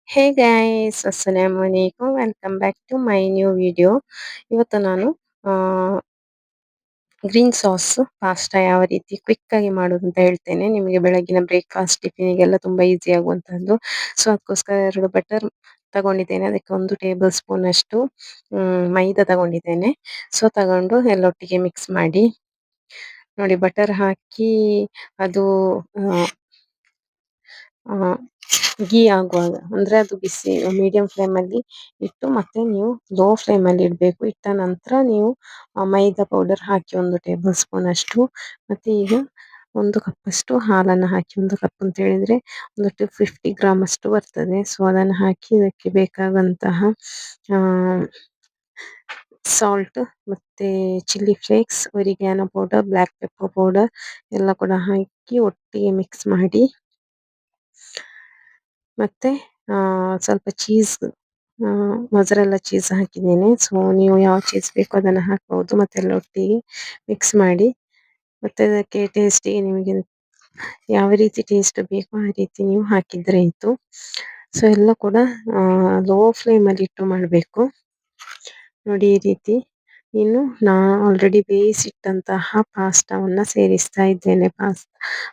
ಹೇ guys ಅಸ್ಸಲಾಮು ಅಲೈಕುಮ್ welcome back to my new video. ಇವತ್ತು ನಾನು ಗ್ರೀನ್ ಸಾಸ್ ಪಾಸ್ತಾ ಯಾವ ರೀತಿ ಕ್ವಿಕ್ ಆಗಿ ಮಾಡೋದು ಅಂತ ಹೇಳ್ತೇನೆ. ನಿಮಗೆ ಬೆಳಗಿನ ಬ್ರೇಕ್ಫಾಸ್ಟ್ ಟಿಫಿನಿಗೆಲ್ಲ ತುಂಬಾ ಈಸಿ ಆಗುವಂತಹದ್ದು. ಸೊ ಅದಕ್ಕೋಸ್ಕರ 2 ಬಟರ್ ತಗೊಂಡಿದ್ದೇನೆ. ಅದಕ್ಕೆ 1 ಟೇಬಲ್ ಸ್ಪೂನ್ ಅಷ್ಟು ಮೈದಾ ತಗೊಂಡಿದ್ದೇನೆ. ಸೊ ತಗೊಂಡು ಎಲ್ಲೊಟ್ಟಿಗೆ ಮಿಕ್ಸ್ ಮಾಡಿ ನೋಡಿ, ಬಟರ್ ಹಾಕಿ ಅದು ಆ, ಗೀ ಆಗುವಾಗ ಅಂದ್ರೆ ಅದು ಬಿಸಿ ಮೀಡಿಯಂ ಫ್ಲೇಮ್ ಅಲ್ಲಿ ಇಟ್ಟು ಮತ್ತೆ ನೀವು ಲೋ ಫ್ಲೇಮ್ ಅಲ್ಲಿ ಇಡಬೇಕು. ಇಟ್ಟ ನಂತರ ನೀವು ಮೈದಾ ಪೌಡರ್ ಹಾಕಿ 1 ಟೇಬಲ್ ಸ್ಪೂನ್ ಅಷ್ಟು, ಮತ್ತೆ ಈಗ 1 ಕಪ್ ಅಷ್ಟು ಹಾಲನ್ನು ಹಾಕಿ, 1 ಕಪ್ ಅಂತ ಹೇಳಿದ್ರೆ ಒಂದು 250 ಗ್ರಾಮ್ ಅಷ್ಟು ಬರ್ತದೆ. ಸೊ ಅದನ್ನು ಹಾಕಿ ಇದಕ್ಕೆ ಬೇಕಾದಂತಹ ಸಾಲ್ಟ್ ಮತ್ತೆ chilli flakes, oregano powder, black pepper powder ಎಲ್ಲ ಕೂಡ ಹಾಕಿ ಒಟ್ಟಿಗೆ ಮಿಕ್ಸ್ ಮಾಡಿ, ಮತ್ತೆ ಸ್ವಲ್ಪ ಚೀಸ್, ಮೊಸರೆಲ್ಲ ಚೀಸ್ ಹಾಕಿದ್ದೇನೆ. ಸೊ ನೀವು ಯಾವ ಚೀಸ್ ಬೇಕೋ ಅದನ್ನು ಹಾಕ್ಬಹುದು. ಮತ್ತೆ ಎಲ್ಲ ಒಟ್ಟಿಗೆ ಮಿಕ್ಸ್ ಮಾಡಿ, ಮತ್ತೆ ಅದಕ್ಕೆ ಟೇಸ್ಟಿಗೆ ನಿಮಗೆ ಯಾವ ರೀತಿ ಟೇಸ್ಟ್ ಬೇಕೋ ಆ ರೀತಿ ನೀವು ಹಾಕಿದ್ರೆ ಆಯ್ತು. ಸೊ ಎಲ್ಲ ಕೂಡ ಲೋ ಫ್ಲೇಮ್ ಅಲ್ಲಿ ಇಟ್ಟು ಮಾಡಬೇಕು. ನೋಡಿ ಈ ರೀತಿ. ಇನ್ನು ಆಲ್ರೆಡಿ ಬೇಯಿಸಿಟ್ಟಂತಹ ಪಾಸ್ತಾವನ್ನ ಸೇರಿಸ್ತಾ ಇದ್ದೇನೆ.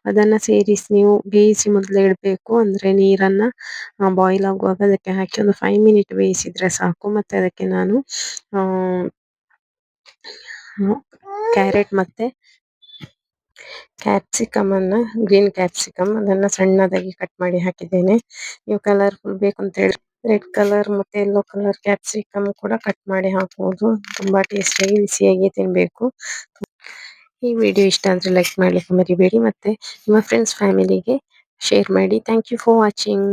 ಅದನ್ನ ಸೇರಿಸಿ ನೀವು ಬೇಯಿಸಿ ಮೊದಲು ಇಡಬೇಕು. ಅಂದ್ರೆ ನೀರನ್ನ ಬಾಯ್ಲ್ ಆಗುವಾಗ ಅದಕ್ಕೆ ಹಾಕಿ ಒಂದು 5 ಮಿನಿಟ್ ಬೇಯಿಸಿದ್ರೆ ಸಾಕು. ಮತ್ತೆ ಅದಕ್ಕೆ ನಾನು ಕ್ಯಾರೆಟ್ ಮತ್ತೆ ಕ್ಯಾಪ್ಸಿಕಮ್ ಅನ್ನ, ಗ್ರೀನ್ ಕ್ಯಾಪ್ಸಿಕಮ್ ಅದನ್ನ ಸಣ್ಣದಾಗಿ ಕಟ್ ಮಾಡಿ ಹಾಕಿದ್ದೇನೆ. ನೀವು ಕಲರ್ಫುಲ್ ಬೇಕು ಅಂತ ಹೇಳಿ ರೆಡ್ ಕಲರ್ ಮತ್ತೆ ಯೆಲ್ಲೋ ಕಲರ್ ಕ್ಯಾಪ್ಸಿಕಮ್ ಕೂಡ ಕಟ್ ಮಾಡಿ ಹಾಕಬಹುದು. ತುಂಬಾ ಟೇಸ್ಟಿಯಾಗಿ ಬಿಸಿಯಾಗಿ ತಿನ್ಬೇಕು. ಈ ವಿಡಿಯೋ ಇಷ್ಟ ಆದ್ರೆ ಲೈಕ್ ಮಾಡ್ಲಿಕ್ಕೆ ಮರಿಬೇಡಿ, ಮತ್ತೆ ನಿಮ್ಮ ಫ್ರೆಂಡ್ಸ್ ಫ್ಯಾಮಿಲಿಗೆ ಶೇರ್ ಮಾಡಿ. Thank you for watching.